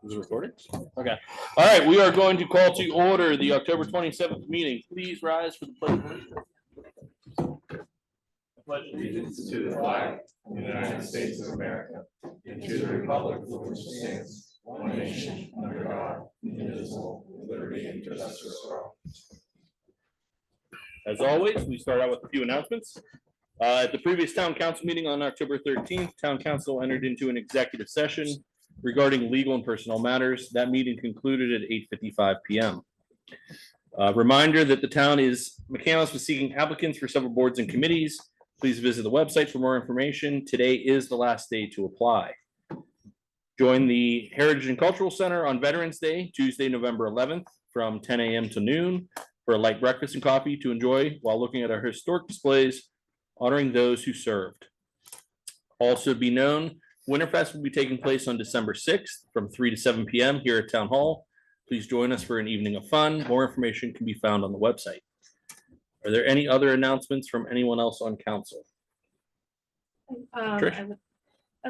Is it recording? Okay. All right, we are going to call to order the October 27th meeting. Please rise for the pledge of allegiance. Pledge allegiance to the flag of the United States of America and to the republic for which it stands, one nation, under God, indivisible, with liberty and justice for all. As always, we start out with a few announcements. At the previous town council meeting on October 13th, town council entered into an executive session regarding legal and personnel matters. That meeting concluded at 8:55 p.m. Reminder that the town is McCandless was seeking applicants for several boards and committees. Please visit the website for more information. Today is the last day to apply. Join the Heritage and Cultural Center on Veterans Day, Tuesday, November 11th from 10 a.m. to noon for a light breakfast and coffee to enjoy while looking at our historic displays honoring those who served. Also be known, Winterfest will be taking place on December 6th from 3 to 7 p.m. here at Town Hall. Please join us for an evening of fun. More information can be found on the website. Are there any other announcements from anyone else on council? I'd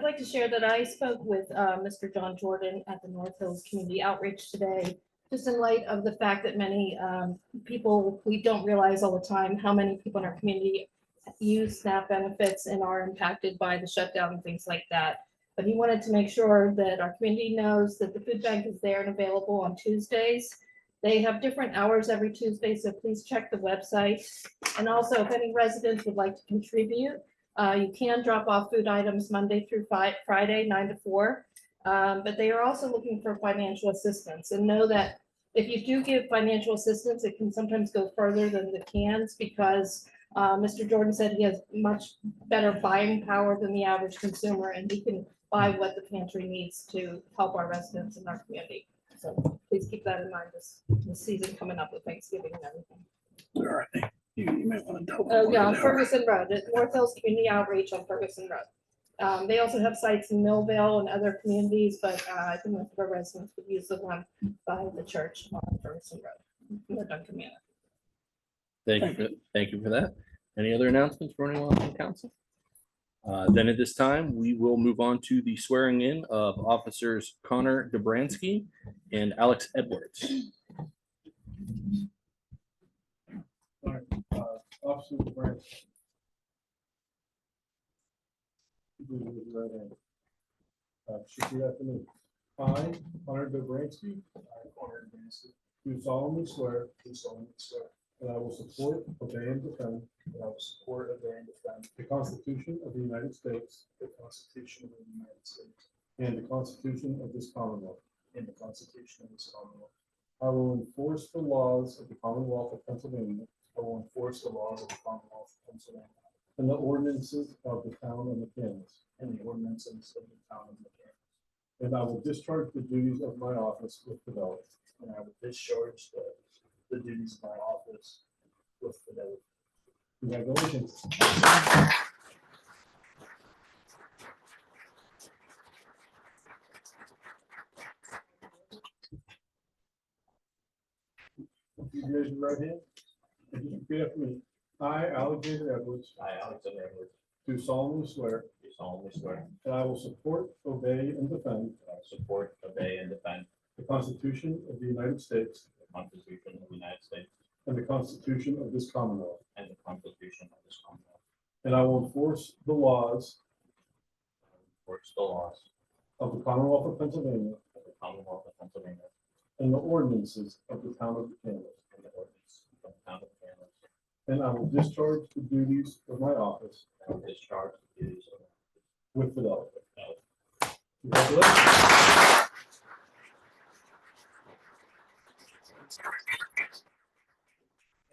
like to share that I spoke with Mr. John Jordan at the North Hills Community Outreach today, just in light of the fact that many people, we don't realize all the time how many people in our community use SNAP benefits and are impacted by the shutdown and things like that. But he wanted to make sure that our community knows that the food bank is there and available on Tuesdays. They have different hours every Tuesday, so please check the website. And also, if any residents would like to contribute, you can drop off food items Monday through Friday, 9 to 4. But they are also looking for financial assistance. And know that if you do give financial assistance, it can sometimes go further than the cans because Mr. Jordan said he has much better buying power than the average consumer, and he can buy what the pantry needs to help our residents in our community. So please keep that in mind this season coming up with Thanksgiving and everything. Where are they? You might want to tell them. Oh, yeah, on Ferguson Road, at North Hills Community Outreach on Ferguson Road. They also have sites in Millville and other communities, but I think most of our residents would use the one by the church on Ferguson Road, in the Duncan Manor. Thank you for that. Any other announcements for anyone on council? Then at this time, we will move on to the swearing in of officers Connor Dobransky and Alex Edwards. Officer Dobransky. Repeat after me. I, Connor Dobransky. Do solemnly swear. That I will support, obey, and defend. The Constitution of the United States. And the Constitution of this Commonwealth. I will enforce the laws of the Commonwealth of Pennsylvania. And the ordinances of the town of McCandless. And I will discharge the duties of my office with fidelity. Congratulations. You raise your right hand and just repeat after me. I, Alexander Edwards, do solemnly swear that I will support, obey, and defend the Constitution of the United States and the Constitution of this Commonwealth. And I will enforce the laws of the Commonwealth of Pennsylvania and the ordinances of the town of McCandless. And I will discharge the duties of my office with fidelity. Congratulations.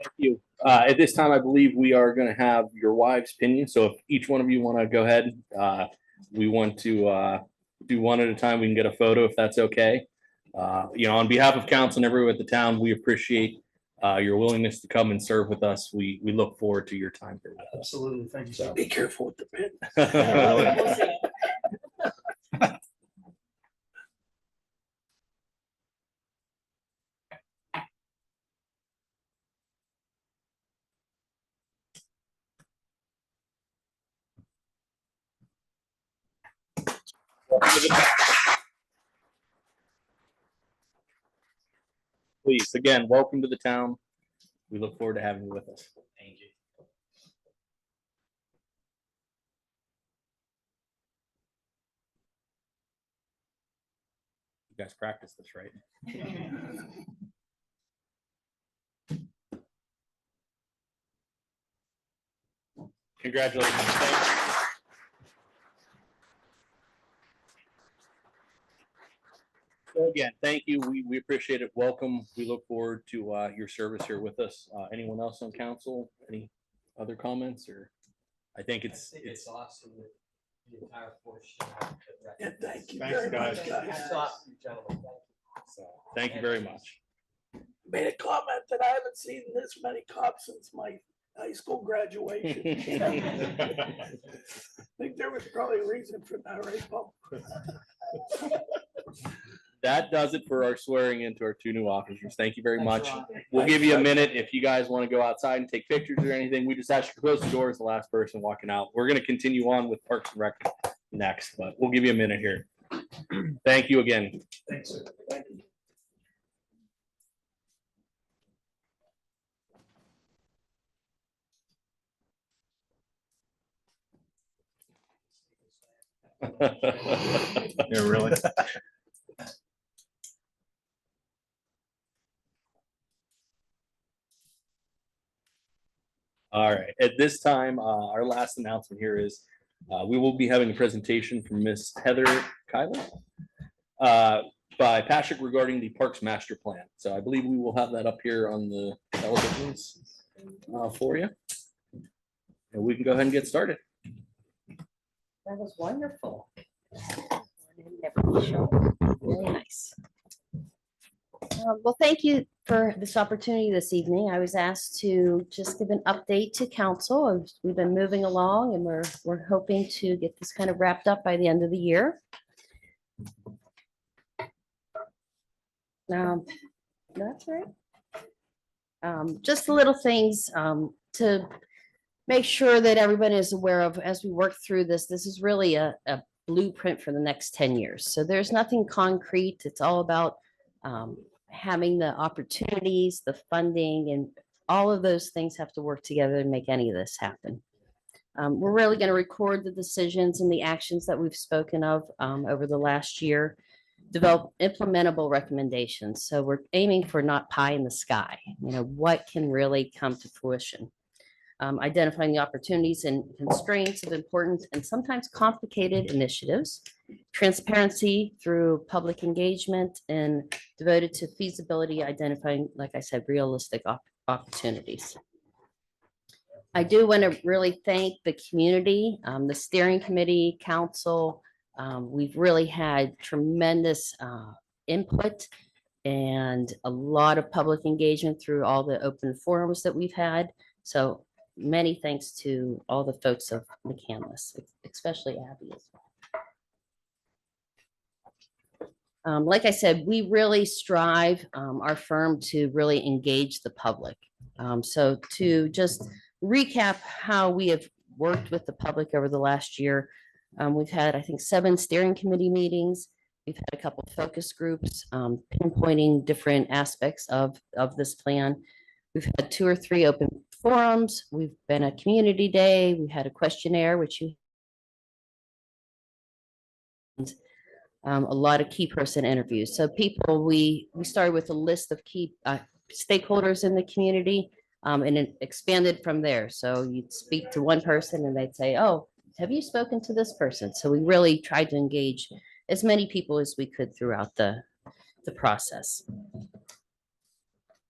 Thank you. At this time, I believe we are going to have your wives' opinion. So if each one of you want to go ahead, we want to do one at a time. We can get a photo if that's okay. On behalf of council and everyone at the town, we appreciate your willingness to come and serve with us. We look forward to your time here with us. Absolutely. Thank you. So Be careful with the pin. We'll see. Please, again, welcome to the town. We look forward to having you with us. Thank you. You guys practice this, right? Congratulations. So again, thank you. We appreciate it. Welcome. We look forward to your service here with us. Anyone else on council? Any other comments or? I think it's awesome that the entire force. Yeah, thank you Thanks, very guys. much, guys. Hats off to you, gentlemen. so. Thank you very much. Made a comment that I haven't seen this many cops since my high school graduation. I think there was probably a reason for that, right, Paul? That does it for our swearing into our two new officers. Thank you very much. Thanks, Ron. We'll give you a minute if you guys want to go outside and take pictures or anything. We just ask you to close the doors, the last person walking out. We're going to continue on with Parks and Rec next, but we'll give you a minute here. Thank you again. Thanks, sir. Thank you. Yeah, really. All right, at this time, our last announcement here is we will be having a presentation from Miss Heather Kyler by Patrick regarding the Parks Master Plan. So I believe we will have that up here on the televisions for you. And we can go ahead and get started. That was wonderful. Really nice. Well, thank you for this opportunity this evening. I was asked to just give an update to council. We've been moving along and we're hoping to get this kind of wrapped up by the end of the year. That's right. Just the little things to make sure that everyone is aware of as we work through this. This is really a blueprint for the next 10 years. So there's nothing concrete. It's all about having the opportunities, the funding, and all of those things have to work together to make any of this happen. We're really going to record the decisions and the actions that we've spoken of over the last year, develop implementable recommendations. So we're aiming for not pie in the sky, what can really come to fruition. Identifying the opportunities and constraints of important and sometimes complicated initiatives, transparency through public engagement, and devoted to feasibility, identifying, like I said, realistic opportunities. I do want to really thank the community, the steering committee, council. We've really had tremendous input and a lot of public engagement through all the open forums that we've had. So many thanks to all the folks of McCandless, especially Abby as well. Like I said, we really strive, our firm, to really engage the public. So to just recap how we have worked with the public over the last year, we've had, I think, 7 steering committee meetings. We've had a couple of focus groups pinpointing different aspects of this plan. We've had 2 or 3 open forums. We've been a community day. We had a questionnaire, which you a lot of key person interviews. So people, we started with a list of key stakeholders in the community, and it expanded from there. So you'd speak to one person and they'd say, oh, have you spoken to this person? So we really tried to engage as many people as we could throughout the process.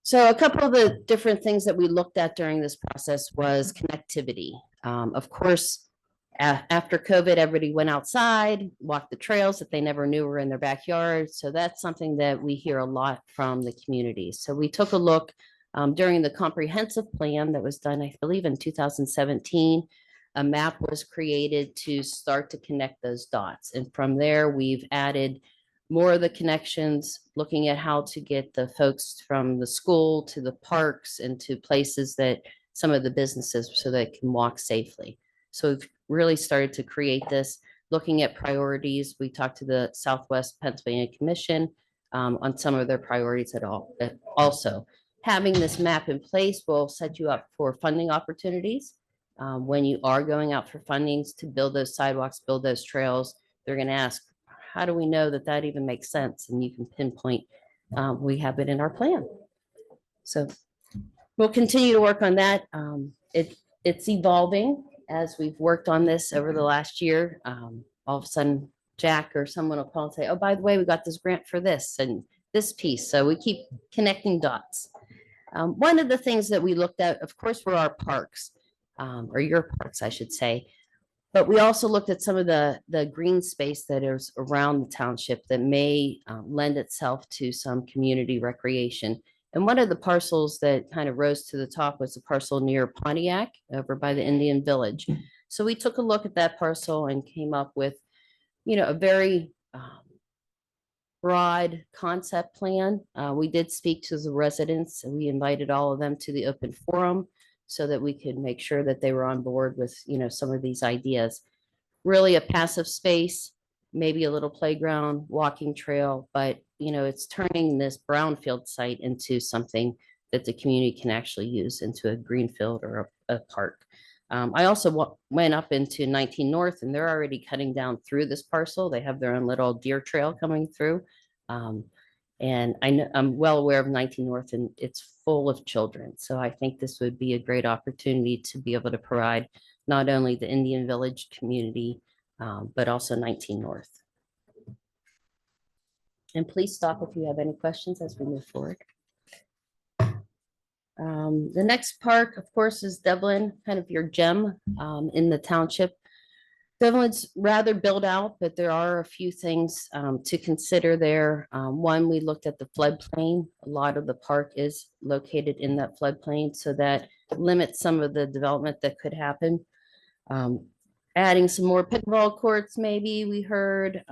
So a couple of the different things that we looked at during this process was connectivity. Of course, after COVID, everybody went outside, walked the trails that they never knew were in their backyard. So that's something that we hear a lot from the community. So we took a look during the comprehensive plan that was done, I believe, in 2017. A map was created to start to connect those dots. And from there, we've added more of the connections, looking at how to get the folks from the school to the parks and to places that some of the businesses so they can walk safely. So we've really started to create this. looking at priorities. We talked to the Southwest Pennsylvania Commission on some of their priorities at all. Also, having this map in place will set you up for funding opportunities. When you are going out for fundings to build those sidewalks, build those trails, they're going to ask, how do we know that that even makes sense? And you can pinpoint, we have it in our plan. So we'll continue to work on that. It's evolving as we've worked on this over the last year. All of a sudden, Jack or someone will call and say, oh, by the way, we got this grant for this and this piece. So we keep connecting dots. One of the things that we looked at, of course, were our parks, or your parks, I should say. But we also looked at some of the green space that is around the township that may lend itself to some community recreation. And one of the parcels that kind of rose to the top was the parcel near Pontiac over by the Indian Village. So we took a look at that parcel and came up with, a very broad concept plan. We did speak to the residents and we invited all of them to the open forum so that we could make sure that they were on board with, some of these ideas. Really a passive space, maybe a little playground, walking trail, but it's turning this brownfield site into something that the community can actually use into a green field or a park. I also went up into 19 North and they're already cutting down through this parcel. They have their own little deer trail coming through. And I'm well aware of 19 North and it's full of children. So I think this would be a great opportunity to be able to provide not only the Indian Village community, but also 19 North. And please stop if you have any questions as we move forward. The next park, of course, is Devlin, kind of your gem in the township. Devlin's rather built out, but there are a few things to consider there. One, we looked at the floodplain. A lot of the park is located in that floodplain, so that limits some of the development that could happen. Adding some more pickleball courts, maybe we heard.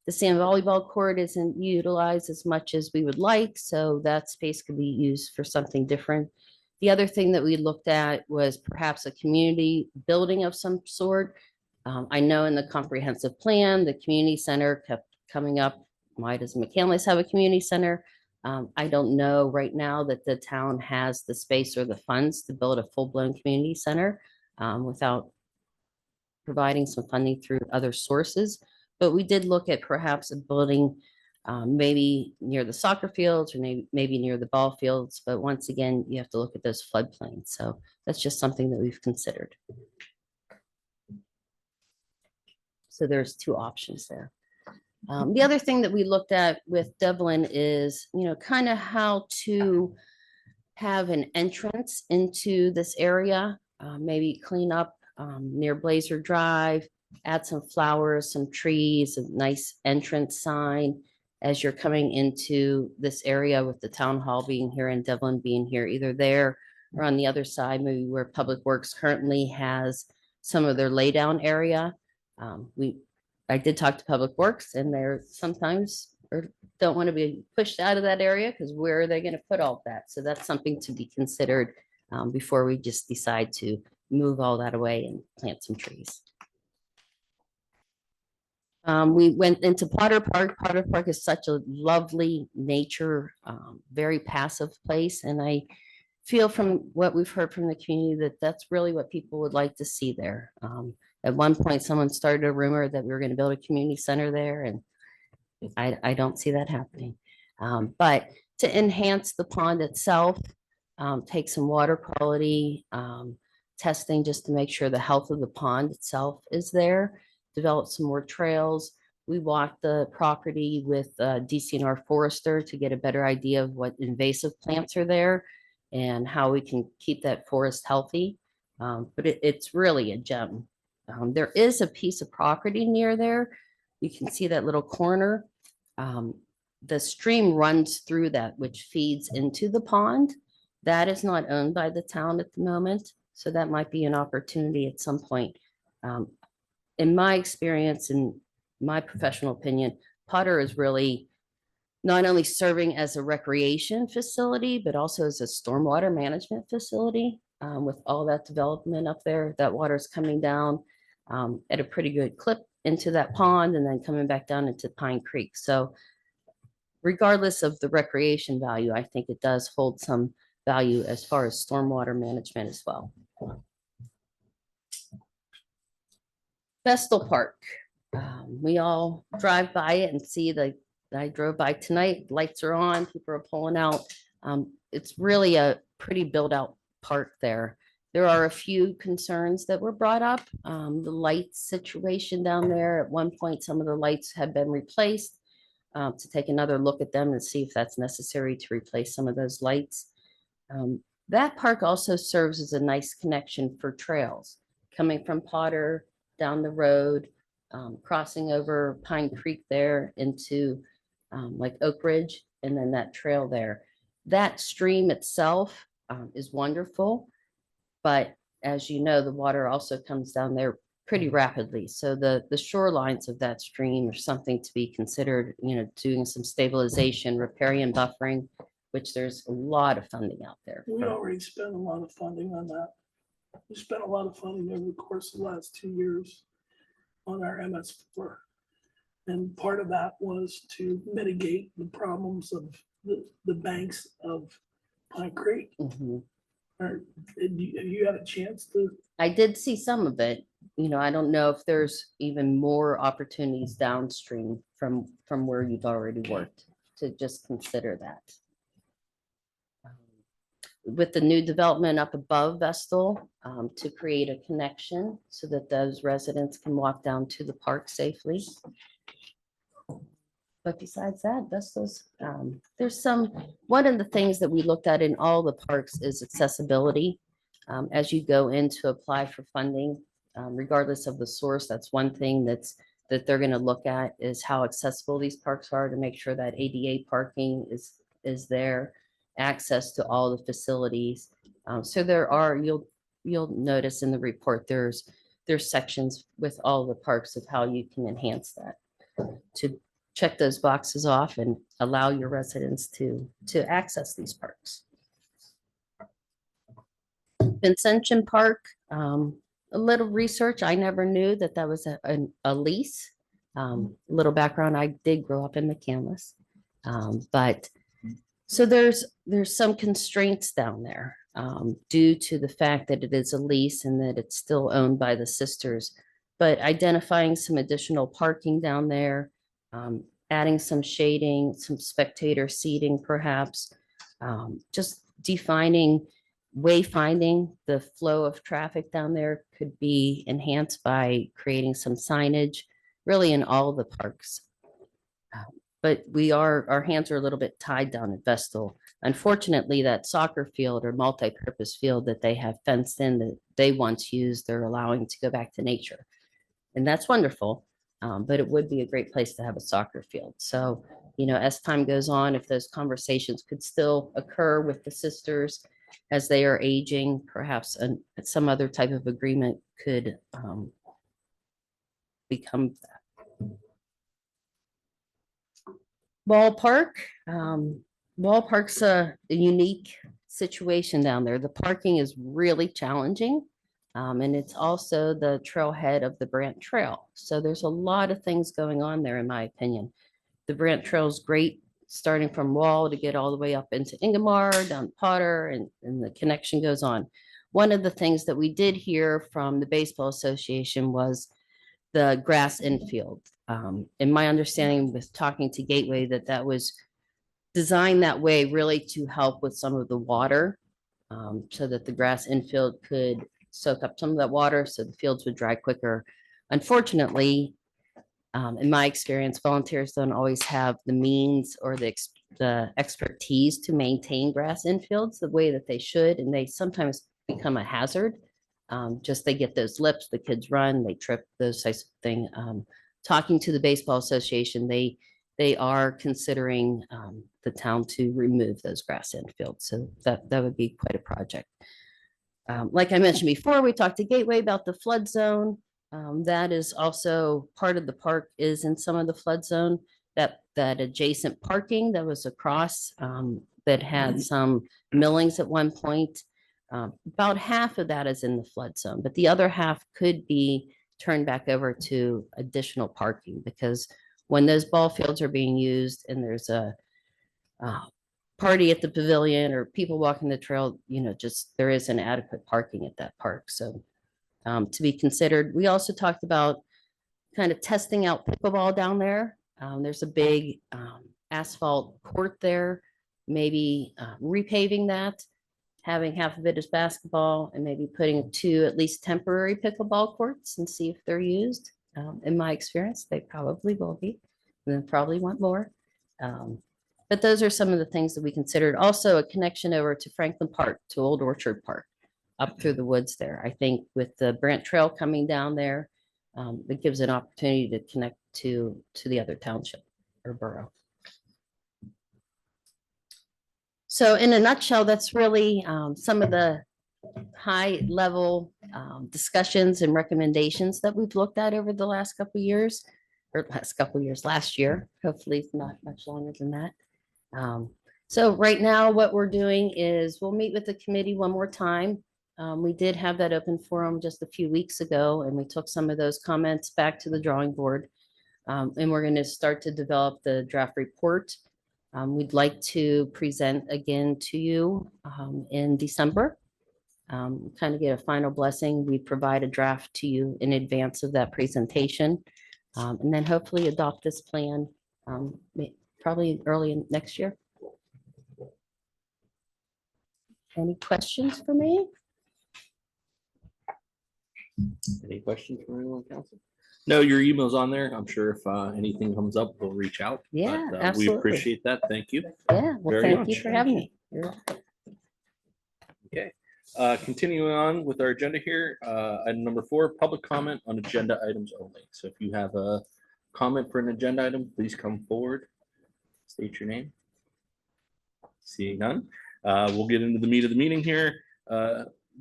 The sand volleyball court isn't utilized as much as we would like, so that space could be used for something different. The other thing that we looked at was perhaps a community building of some sort. I know in the comprehensive plan, the community center kept coming up. Why does McCandless have a community center? I don't know right now that the town has the space or the funds to build a full-blown community center without providing some funding through other sources. But we did look at perhaps a building maybe near the soccer fields or maybe near the ball fields. But once again, you have to look at those floodplains. So that's just something that we've considered. So there's two options there. The other thing that we looked at with Devlin is, kind of how to have an entrance into this area, maybe clean up near Blazer Drive, add some flowers, some trees, a nice entrance sign as you're coming into this area with the town hall being here and Devlin being here, either there or on the other side, maybe where Public Works currently has some of their laydown area. I did talk to Public Works and they're sometimes or don't want to be pushed out of that area because where are they going to put all that? So that's something to be considered before we just decide to move all that away and plant some trees. We went into Potter Park. Potter Park is such a lovely nature, very passive place. And I feel from what we've heard from the community that that's really what people would like to see there. At one point, someone started a rumor that we were going to build a community center there, and I don't see that happening. But to enhance the pond itself, take some water quality testing just to make sure the health of the pond itself is there, develop some more trails. We walked the property with DCNR Forester to get a better idea of what invasive plants are there and how we can keep that forest healthy. But it's really a gem. There is a piece of property near there. You can see that little corner. The stream runs through that, which feeds into the pond. That is not owned by the town at the moment. So that might be an opportunity at some point. In my experience, in my professional opinion, Potter is really not only serving as a recreation facility, but also as a stormwater management facility. With all that development up there, that water is coming down at a pretty good clip into that pond and then coming back down into Pine Creek. So regardless of the recreation value, I think it does hold some value as far as stormwater management as well. Vestal Park. We all drive by it and see I drove by tonight, lights are on, people are pulling out. It's really a pretty built out park there. There are a few concerns that were brought up. The light situation down there, at one point, some of the lights had been replaced. To take another look at them and see if that's necessary to replace some of those lights. That park also serves as a nice connection for trails coming from Potter down the road, crossing over Pine Creek there into like Oak Ridge, and then that trail there. That stream itself is wonderful, but as you know, the water also comes down there pretty rapidly. So the shorelines of that stream are something to be considered, doing some stabilization, riparian buffering, which there's a lot of funding out there. We already spent a lot of funding on that. We spent a lot of funding over the course of the last 2 years on our MS4. And part of that was to mitigate the problems of the banks of Pine Creek. Mhm. Have you had a chance to? I did see some of it. I don't know if there's even more opportunities downstream from where you've already worked to just consider that. With the new development up above Vestal, to create a connection so that those residents can walk down to the park safely. But besides that, Vestal's, one of the things that we looked at in all the parks is accessibility. As you go in to apply for funding, regardless of the source, that's one thing that they're going to look at is how accessible these parks are to make sure that ADA parking is there, access to all the facilities. So you'll notice in the report, there's sections with all the parks of how you can enhance that to check those boxes off and allow your residents to access these parks. Vincentian Park, a little research. I never knew that was a lease. Little background, I did grow up in McCandless. But so there's some constraints down there due to the fact that it is a lease and that it's still owned by the sisters. But identifying some additional parking down there, adding some shading, some spectator seating perhaps, just defining wayfinding, the flow of traffic down there could be enhanced by creating some signage really in all the parks. But our hands are a little bit tied down at Vestal. Unfortunately, that soccer field or multi-purpose field that they have fenced in that they once used, they're allowing to go back to nature. And that's wonderful, but it would be a great place to have a soccer field. So, as time goes on, if those conversations could still occur with the sisters as they are aging, perhaps some other type of agreement could become that. Ballpark. Ballpark's a unique situation down there. The parking is really challenging. And it's also the trailhead of the Brant Trail. So there's a lot of things going on there, in my opinion. The Brant Trail is great, starting from Wall to get all the way up into Ingomar, down Potter, and the connection goes on. One of the things that we did hear from the Baseball Association was the grass infield. In my understanding with talking to Gateway, that was designed that way really to help with some of the water, so that the grass infield could soak up some of that water so the fields would dry quicker. Unfortunately, in my experience, volunteers don't always have the means or the expertise to maintain grass infields the way that they should, and they sometimes become a hazard. They get those lips, the kids run, they trip, those types of things. Talking to the Baseball Association, they are considering the town to remove those grass infields. So that would be quite a project. Like I mentioned before, we talked to Gateway about the flood zone. That is also part of the park is in some of the flood zone, that adjacent parking that was across that had some millings at one point. About half of that is in the flood zone, but the other half could be turn back over to additional parking, because when those ball fields are being used and there's a party at the pavilion or people walking the trail, just there isn't adequate parking at that park. So to be considered. We also talked about kind of testing out pickleball down there. There's a big asphalt court there, maybe repaving that, having half of it as basketball, and maybe putting 2 at least temporary pickleball courts and see if they're used. In my experience, they probably will be, and then probably want more. But those are some of the things that we considered. Also, a connection over to Franklin Park, to Old Orchard Park, up through the woods there. I think with the Brant Trail coming down there, it gives an opportunity to connect to the other township or borough. So in a nutshell, that's really some of the high level discussions and recommendations that we've looked at over the last couple of years, last year. Hopefully it's not much longer than that. So right now what we're doing is we'll meet with the committee one more time. We did have that open forum just a few weeks ago, and we took some of those comments back to the drawing board. And we're going to start to develop the draft report. We'd like to present again to you in December. Kind of get a final blessing. We provide a draft to you in advance of that presentation. And then hopefully adopt this plan probably early next year. Any questions for me? Any questions from anyone, council? No, your email's on there. I'm sure if anything comes up, we'll reach out. Yeah, But, we absolutely. appreciate that. Thank you. Yeah, well, Very thank you much. for having me. You're Okay. Continuing on with our agenda here, item number 4, public comment on agenda items only. So if you have a comment for an agenda item, please come forward. State your name. Seeing none, we'll get into the meat of the meeting here.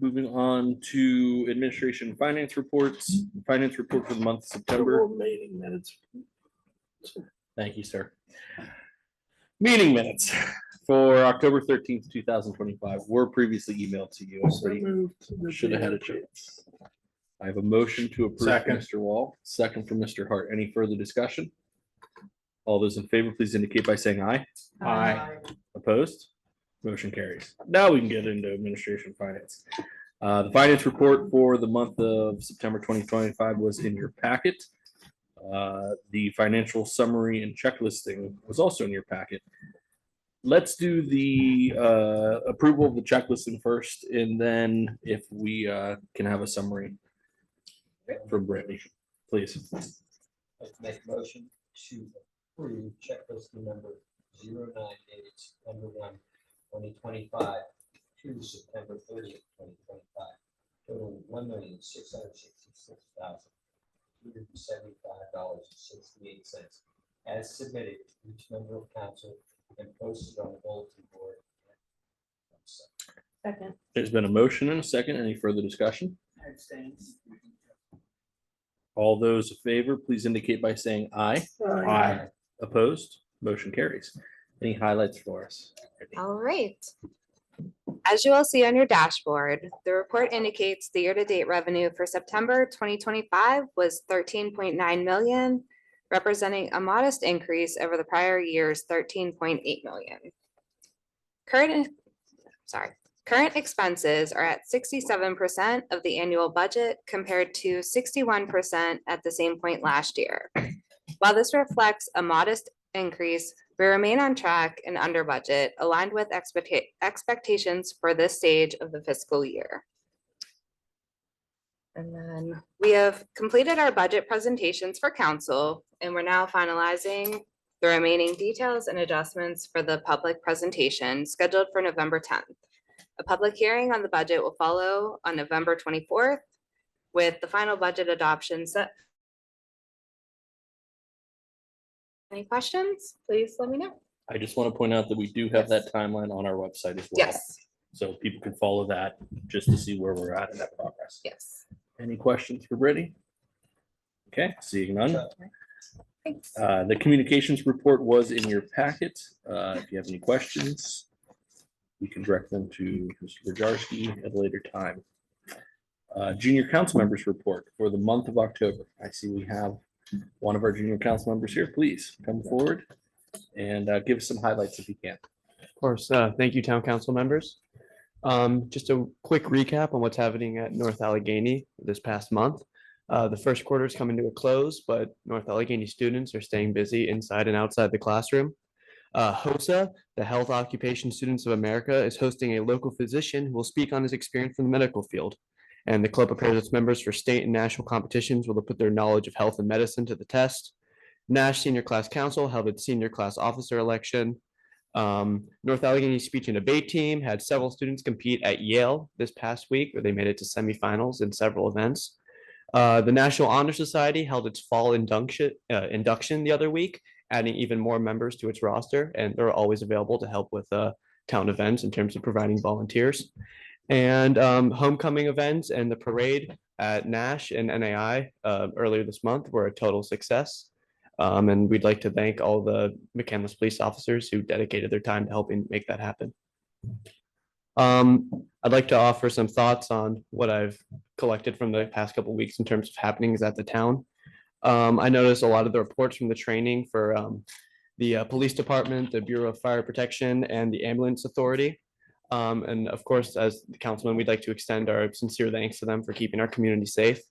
Moving on to administration and finance reports. Finance report for the month of September. Meeting minutes. Thank you, sir. Meeting minutes for October 13th, 2025 were previously emailed to you. Everybody should have had a chance. I have a motion to approve. Second. Mr. Wall, second from Mr. Hart. Any further discussion? All those in favor, please indicate by saying aye. Aye. Opposed? Motion carries. Now we can get into administration and finance. The finance report for the month of September 2025 was in your packet. The financial summary and checklisting was also in your packet. Let's do the approval of the checklisting first, and then if we can have a summary from Brittany, please. I'd like to make a motion to approve checklist number 09 dated September 1, 2025 to September 30th, 2025. Total $1,666,275.68 as submitted to each member of council and posted on the bulletin board. Second. There's been a motion and a second. Any further discussion? All those in favor, please indicate by saying aye. Aye. Opposed? Motion carries. Any highlights for us? All right. As you will see on your dashboard, the report indicates the year-to-date revenue for September 2025 was 13.9 million, representing a modest increase over the prior year's 13.8 million. Current expenses are at 67% of the annual budget compared to 61% at the same point last year. While this reflects a modest increase, we remain on track and under budget, aligned with expectations for this stage of the fiscal year. And then we have completed our budget presentations for council, and we're now finalizing the remaining details and adjustments for the public presentation scheduled for November 10th. A public hearing on the budget will follow on November 24th, with the final budget adoption set. Any questions? Please let me know. I just want to point out that we do have that timeline on our website as well. Yes, So people can follow that just to see where we're at in that progress. yes. Any questions for Brittany? Okay, seeing none. Thanks. The communications report was in your packet. If you have any questions, you can direct them to Mr. Bajarski at a later time. Junior council members report for the month of October. I see we have one of our junior council members here. Please come forward and give us some highlights if you can. Of course, thank you, town council members. Just a quick recap on what's happening at North Allegheny this past month. The first quarter is coming to a close, but North Allegheny students are staying busy inside and outside the classroom. HOSA, the Health Occupation Students of America, is hosting a local physician who will speak on his experience in the medical field. And the club prepares its members for state and national competitions where they'll put their knowledge of health and medicine to the test. Nash Senior Class Council held its senior class officer election. North Allegheny speech and debate team had several students compete at Yale this past week, where they made it to semifinals in several events. The National Honor Society held its fall induction the other week, adding even more members to its roster, and they're always available to help with town events in terms of providing volunteers. And homecoming events and the parade at Nash and NAI earlier this month were a total success. And we'd like to thank all the McCandless police officers who dedicated their time to helping make that happen. I'd like to offer some thoughts on what I've collected from the past couple of weeks in terms of happenings at the town. I noticed a lot of the reports from the training for the police department, the Bureau of Fire Protection, and the Ambulance Authority. And of course, as the councilman, we'd like to extend our sincere thanks to them for keeping our community safe.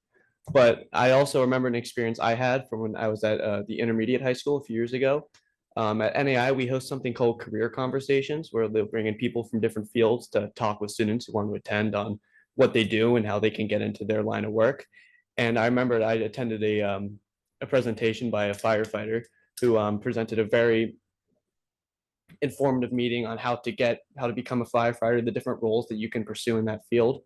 But I also remember an experience I had from when I was at the intermediate high school a few years ago. At NAI, we host something called career conversations, where they'll bring in people from different fields to talk with students who want to attend on what they do and how they can get into their line of work. And I remember I attended a presentation by a firefighter who presented a very informative meeting on how to become a firefighter, the different roles that you can pursue in that field.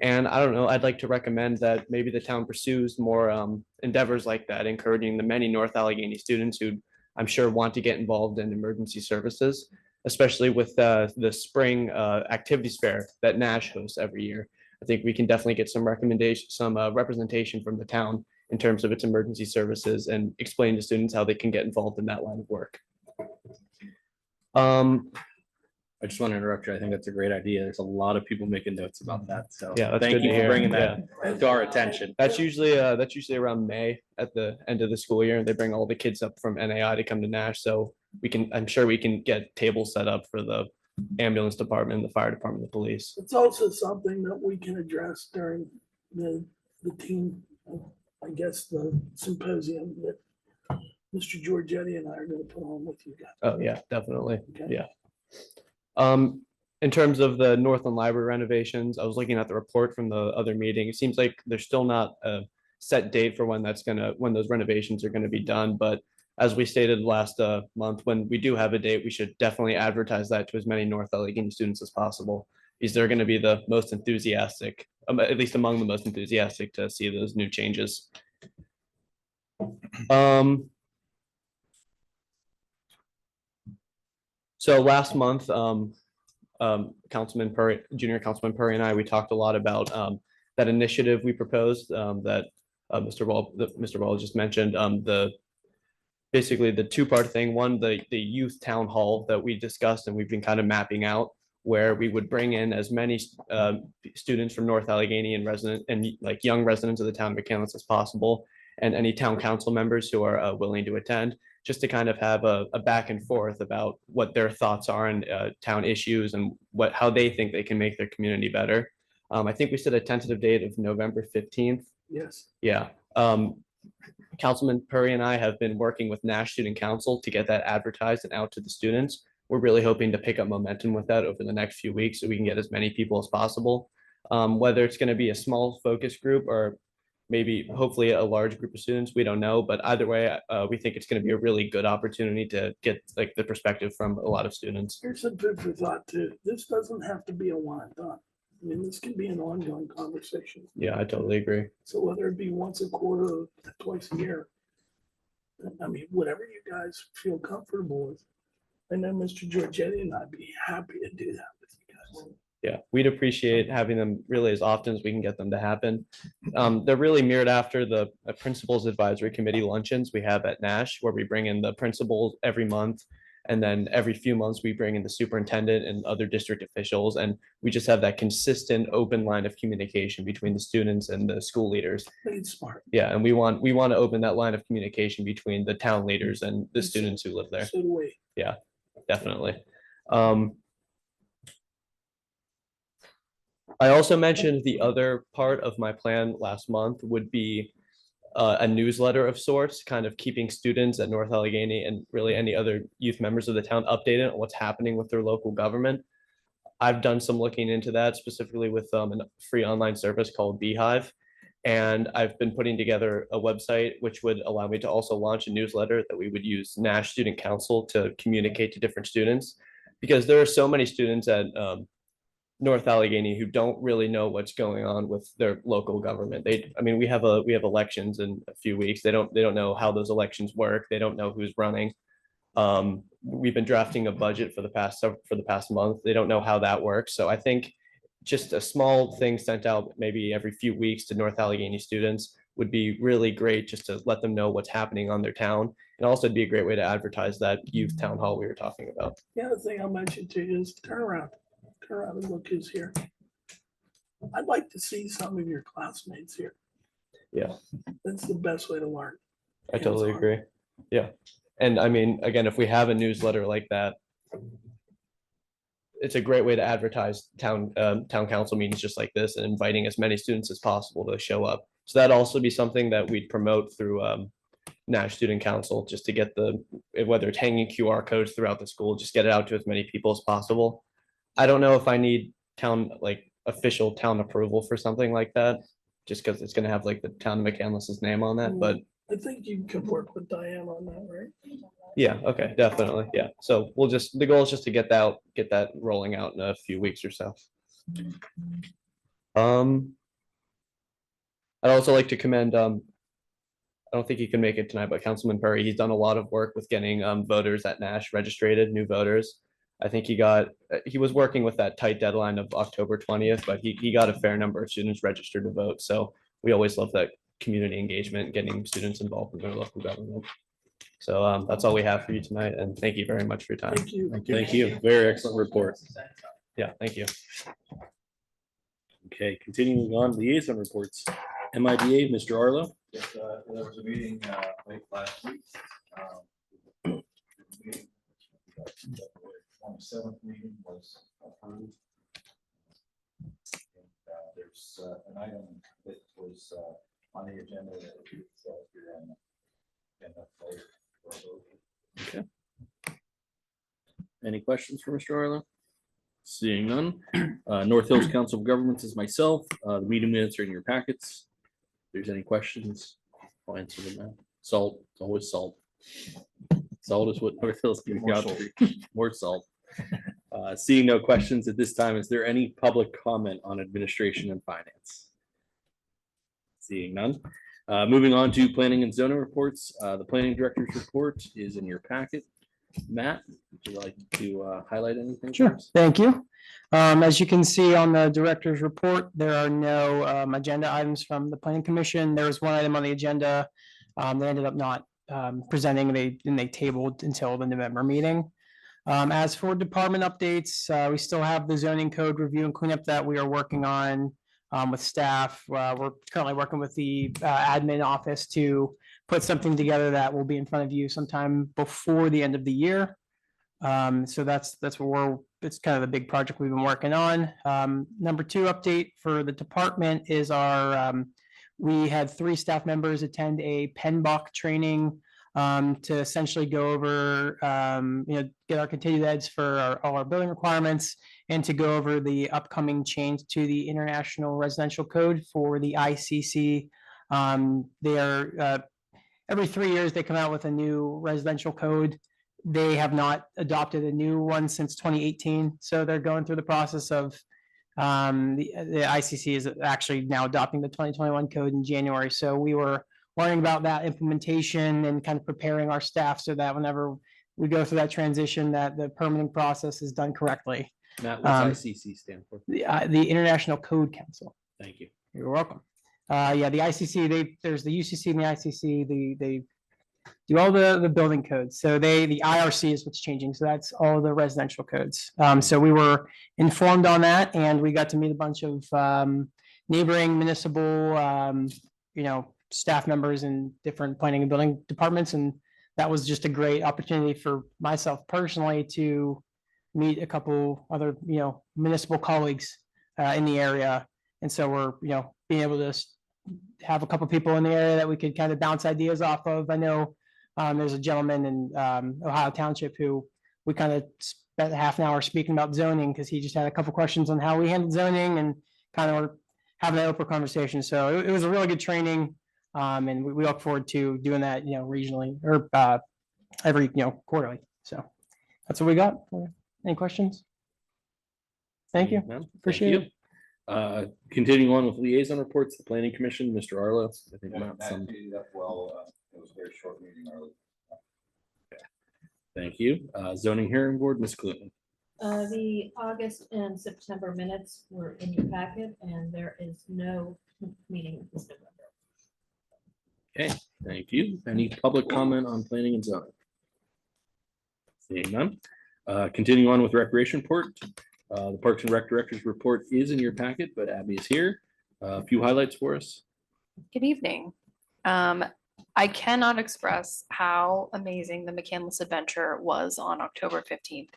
And I don't know, I'd like to recommend that maybe the town pursues more endeavors like that, encouraging the many North Allegheny students who I'm sure want to get involved in emergency services, especially with the spring activities fair that Nash hosts every year. I think we can definitely get some representation from the town in terms of its emergency services and explain to students how they can get involved in that line of work. I just want to interrupt you. I think that's a great idea. There's a lot of people making notes about that. So Yeah, that's thank good you to for hear. bringing that to our attention. That's usually around May at the end of the school year. They bring all the kids up from NAI to come to Nash. So I'm sure we can get tables set up for the ambulance department, the fire department, the police. It's also something that we can address during the team, I guess, the symposium that Mr. Giorgetti and I are gonna put on with you guys. Oh, yeah, definitely. Okay? Yeah. In terms of the Northland Library renovations, I was looking at the report from the other meeting. It seems like there's still not a set date for when those renovations are gonna be done, but as we stated last month, when we do have a date, we should definitely advertise that to as many North Allegheny students as possible. Because they're gonna be the most enthusiastic, at least among the most enthusiastic to see those new changes. So last month, Junior Councilman Purry and I, we talked a lot about that initiative we proposed that Mr. Wall just mentioned, basically the two-part thing. One, the youth town hall that we discussed and we've been kind of mapping out, where we would bring in as many students from North Allegheny and like young residents of the town of McCandless as possible, and any town council members who are willing to attend, just to kind of have a back and forth about what their thoughts are on town issues and how they think they can make their community better. I think we set a tentative date of November 15th. Yes. Yeah. Councilman Purry and I have been working with Nash Student Council to get that advertised and out to the students. We're really hoping to pick up momentum with that over the next few weeks so we can get as many people as possible. Whether it's going to be a small focus group or maybe hopefully a large group of students, we don't know, but either way, we think it's going to be a really good opportunity to get like the perspective from a lot of students. Here's some food for thought too. This doesn't have to be a one and done. I mean, this can be an ongoing conversation. Yeah, I totally agree. So whether it be once a quarter or twice a year, I mean, whatever you guys feel comfortable with. I know Mr. Giorgetti and I'd be happy to do that with you guys. Yeah, we'd appreciate having them really as often as we can get them to happen. They're really mirrored after the Principals Advisory Committee luncheons we have at Nash, where we bring in the principals every month And then every few months, we bring in the superintendent and other district officials, and we just have that consistent open line of communication between the students and the school leaders. It's smart. Yeah, and we want to open that line of communication between the town leaders and the Yes, sir. students who live there. So do we. Definitely. I also mentioned the other part of my plan last month would be a newsletter of sorts, kind of keeping students at North Allegheny and really any other youth members of the town updated on what's happening with their local government. I've done some looking into that specifically with a free online service called Beehive. And I've been putting together a website which would allow me to also launch a newsletter that we would use Nash Student Council to communicate to different students. Because there are so many students at North Allegheny who don't really know what's going on with their local government. We have elections in a few weeks. They don't know how those elections work. They don't know who's running. We've been drafting a budget for the past month. They don't know how that works. So I think just a small thing sent out maybe every few weeks to North Allegheny students would be really great, just to let them know what's happening on their town. And also it'd be a great way to advertise that youth town hall we were talking about. The other thing I'll mention to you is turn around and look who's here. I'd like to see some of your classmates here. Yeah. That's the best way to learn. I totally Hands-on. agree. Yeah. And I mean, again, if we have a newsletter like that, it's a great way to advertise town council meetings just like this and inviting as many students as possible to show up. So that'd also be something that we'd promote through Nash Student Council, just to get whether it's hanging QR codes throughout the school, just get it out to as many people as possible. I don't know if I need official town approval for something like that, just because it's gonna have like the town of McCandless's name on that, but I think you could work with Diane on that, right? yeah, okay, definitely, yeah. So the goal is just to get that rolling out in a few weeks or so. I'd also like to commend, I don't think he can make it tonight, but Councilman Perry, he's done a lot of work with getting voters at Nash registered, new voters. I think he was working with that tight deadline of October 20th, but he got a fair number of students registered to vote. So we always love that community engagement, getting students involved in their local government. So that's all we have for you tonight, and thank you very much for your time. Thank you. Thank you. Very excellent report. Yeah, thank you. Okay, continuing on liaison reports. MIDA, Mr. Arlo. Yes, there was a meeting late last week. The 27th meeting was approved. And, there's an item that was on the agenda that we later. Any questions for Mr. Arlo? Seeing none. North Hills Council of Governments is myself. The meeting minutes are in your packets. If there's any questions, I'll answer them now. Salt, it's always salt. Salt is what North Hills gives you out for. More salt. Seeing no questions at this time, is there any public comment on administration and finance? Seeing none. Moving on to planning and zoning reports. The planning director's report is in your packet. Matt, would you like to highlight anything? Sure, thank you. As you can see on the director's report, there are no agenda items from the planning commission. There was one item on the agenda. They ended up not presenting, and they tabled until the November meeting. As for department updates, we still have the zoning code review and cleanup that we are working on with staff. We're currently working with the admin office to put something together that will be in front of you sometime before the end of the year. So that's where it's kind of the big project we've been working on. Number 2 update for the department is we had 3 staff members attend a PennBOK training to essentially go over, get our continued eds for all our building requirements, and to go over the upcoming change to the International Residential Code for the ICC. They are every 3 years they come out with a new residential code. They have not adopted a new one since 2018, so they're going through the process of the ICC is actually now adopting the 2021 code in January. So we were learning about that implementation and kind of preparing our staff so that whenever we go through that transition, that the permitting process is done correctly. Matt, what's ICC stand for? The International Code Council. Thank you. You're welcome. Yeah, the ICC, there's the UCC and the ICC. do all the building codes. So the IRC is what's changing. So that's all the residential codes. So we were informed on that and we got to meet a bunch of neighboring municipal, staff members in different planning and building departments. And that was just a great opportunity for myself personally to meet a couple other, municipal colleagues in the area. And so we're, being able to have a couple people in the area that we could kind of bounce ideas off of. I know there's a gentleman in Ohio Township who we kind of spent half an hour speaking about zoning because he just had a couple questions on how we handle zoning and kind of having an open conversation. So it was a really good training. And we look forward to doing that, regionally or every, quarterly. So that's what we got. Any questions? Thank you. Ma'am. Appreciate Thank you. Continuing on with liaison reports, the planning commission, Mr. Arlo. I think Yeah, Matt, that some- ended up well. It was a very short meeting early. Thank you. Zoning hearing board, Ms. Cluton. The August and September minutes were in your packet and there is no meeting this November. Okay, thank you. Any public comment on planning and zoning? Seeing none. Continuing on with recreation report. The Parks and Rec Director's report is in your packet, but Abby is here. A few highlights for us. Good evening. I cannot express how amazing the McCandless Adventure was on October 15th.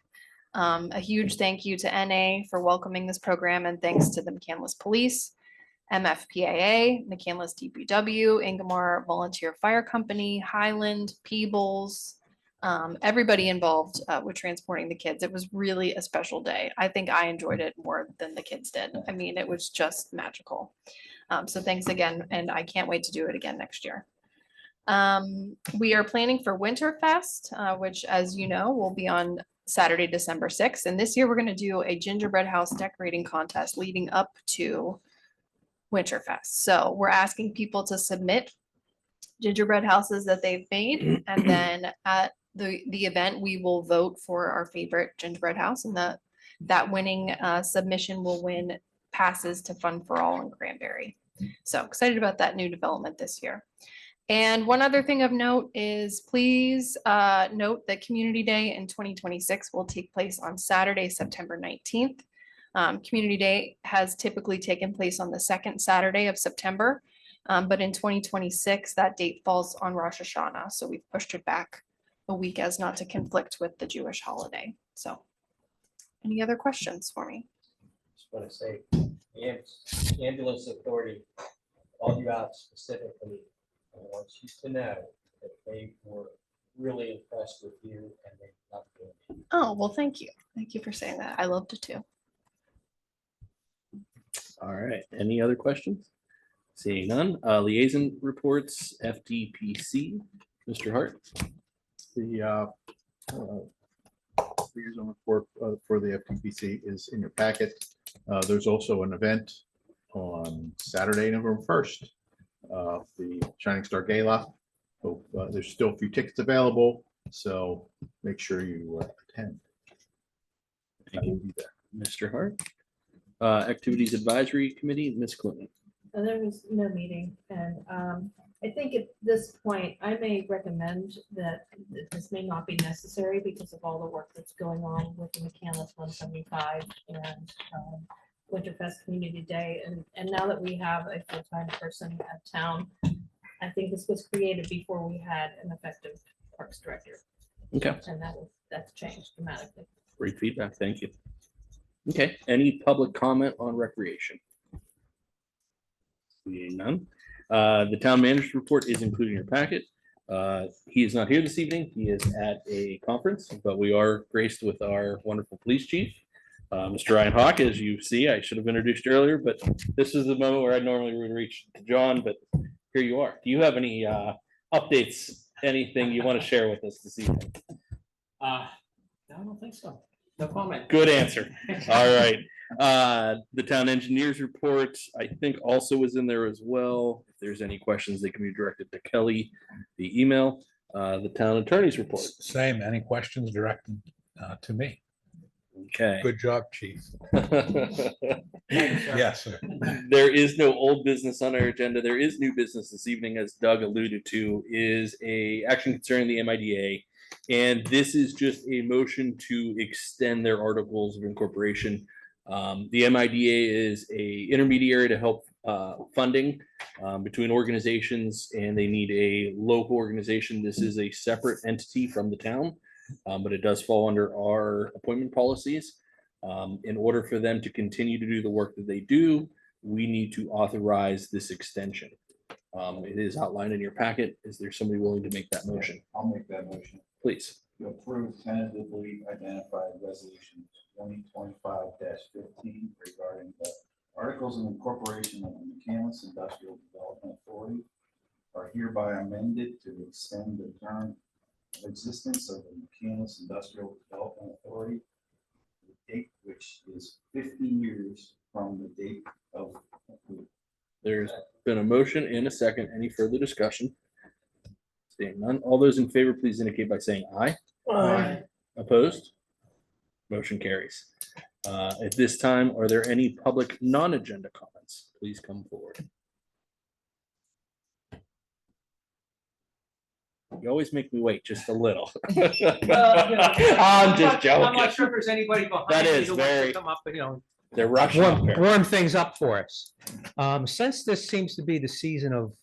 A huge thank you to NA for welcoming this program and thanks to the McCandless Police, MFPAA, McCandless DPW, Ingomar Volunteer Fire Company, Highland, Peebles, everybody involved with transporting the kids. It was really a special day. I think I enjoyed it more than the kids did. I mean, it was just magical. So thanks again, and I can't wait to do it again next year. We are planning for Winterfest, which, as you know, will be on Saturday, December 6th. And this year we're going to do a gingerbread house decorating contest leading up to Winterfest. So we're asking people to submit gingerbread houses that they've made, and then at the event we will vote for our favorite gingerbread house, and that winning submission will win passes to Fun for All in Cranberry. So excited about that new development this year. And one other thing of note is please note that Community Day in 2026 will take place on Saturday, September 19th. Community Day has typically taken place on the second Saturday of September, but in 2026, that date falls on Rosh Hashanah. So we've pushed it back a week as not to conflict with the Jewish holiday. So any other questions for me? Just want to say, the ambulance authority called you out specifically and wants you to know that they were really impressed with you and they loved you. Oh, well, thank you. Thank you for saying that. I loved it too. All right, any other questions? Seeing none, liaison reports, FDPC, Mr. Hart. The liaison report for the FTPC is in your packet. There's also an event on Saturday, November 1st, the Shining Star Gala. Hope there's still a few tickets available, so make sure you attend. I will be there. Mr. Hart. Activities Advisory Committee, Ms. Clinton. There was no meeting, and I think at this point, I may recommend that this may not be necessary because of all the work that's going on with the McCandless 175 and Winterfest Community Day. And now that we have a full-time person at town, I think this was created before we had an effective Parks Director. Okay, And that's changed dramatically. great feedback, thank you. Okay, any public comment on recreation? Seeing none. The town manager's report is included in your packet. He is not here this evening. He is at a conference, but we are graced with our wonderful police chief, Mr. Ryan Hawk. As you see, I should have introduced you earlier, but this is the moment where I normally would reach to John, but here you are. Do you have any updates, anything you want to share with us this evening? No, I don't think so. No comment. Good answer. All right. The town engineers report, I think also is in there as well. If there's any questions, they can be directed to Kelly, the email, the town attorney's report. Same, any questions directed to me? Okay. Good job, chief. There Yes, sir. is no old business on our agenda. There is new business this evening, as Doug alluded to, is a action concerning the MIDA. And this is just a motion to extend their articles of incorporation. The MIDA is a intermediary to help funding between organizations, and they need a local organization. This is a separate entity from the town, but it does fall under our appointment policies. In order for them to continue to do the work that they do, we need to authorize this extension. It is outlined in your packet. Is there somebody willing to make that motion? I'll make that motion. Please. To approve tentatively identified resolution 2025-15 regarding the articles of incorporation of the McCandless Industrial Development Authority are hereby amended to extend the term of existence of the McCandless Industrial Development Authority, the date which is 50 years from the date of approval. There's been a motion and a second. Any further discussion? Seeing none. All those in favor, please indicate by saying aye. Aye. Opposed? Motion carries. At this time, are there any public non-agenda comments? Please come forward. You always make me wait just a little. I'm just joking. I'm not sure if there's anybody behind That me is who wants to very- come up, but They're rushing up warm, here. warm things up for us. Since this seems to be the season of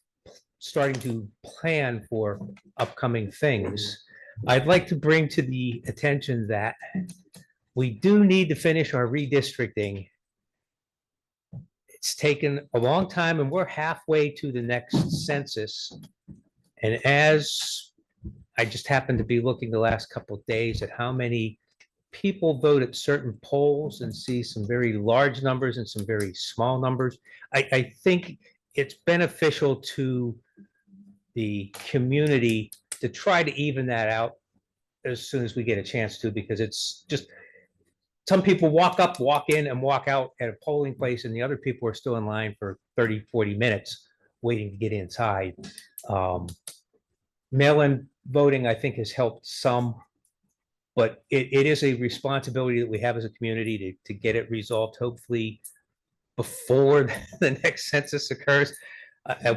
starting to plan for upcoming things, I'd like to bring to the attention that we do need to finish our redistricting. It's taken a long time and we're halfway to the next census. And as I just happened to be looking the last couple of days at how many people vote at certain polls and see some very large numbers and some very small numbers, I think it's beneficial to the community to try to even that out as soon as we get a chance to, because it's just, some people walk up, walk in and walk out at a polling place and the other people are still in line for 30, 40 minutes waiting to get inside. Mail-in voting, I think, has helped some, but it is a responsibility that we have as a community to get it resolved, hopefully before the next census occurs.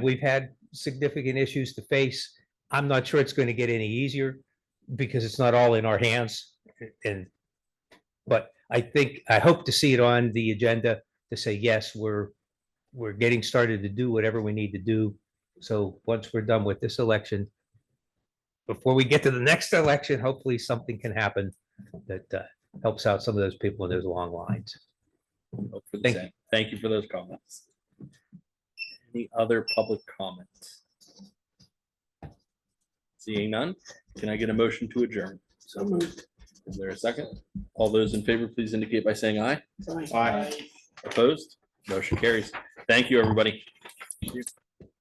We've had significant issues to face. I'm not sure it's going to get any easier because it's not all in our hands. But I hope to see it on the agenda to say, yes, we're getting started to do whatever we need to do. So once we're done with this election, before we get to the next election, hopefully something can happen that helps out some of those people in those long lines. Hope for the Thank same. Thank you for those comments. Any other public comments? Seeing none, can I get a motion to adjourn? So moved. Is there a second? All those in favor, please indicate by saying aye. Aye. Opposed? Motion carries. Thank you, everybody.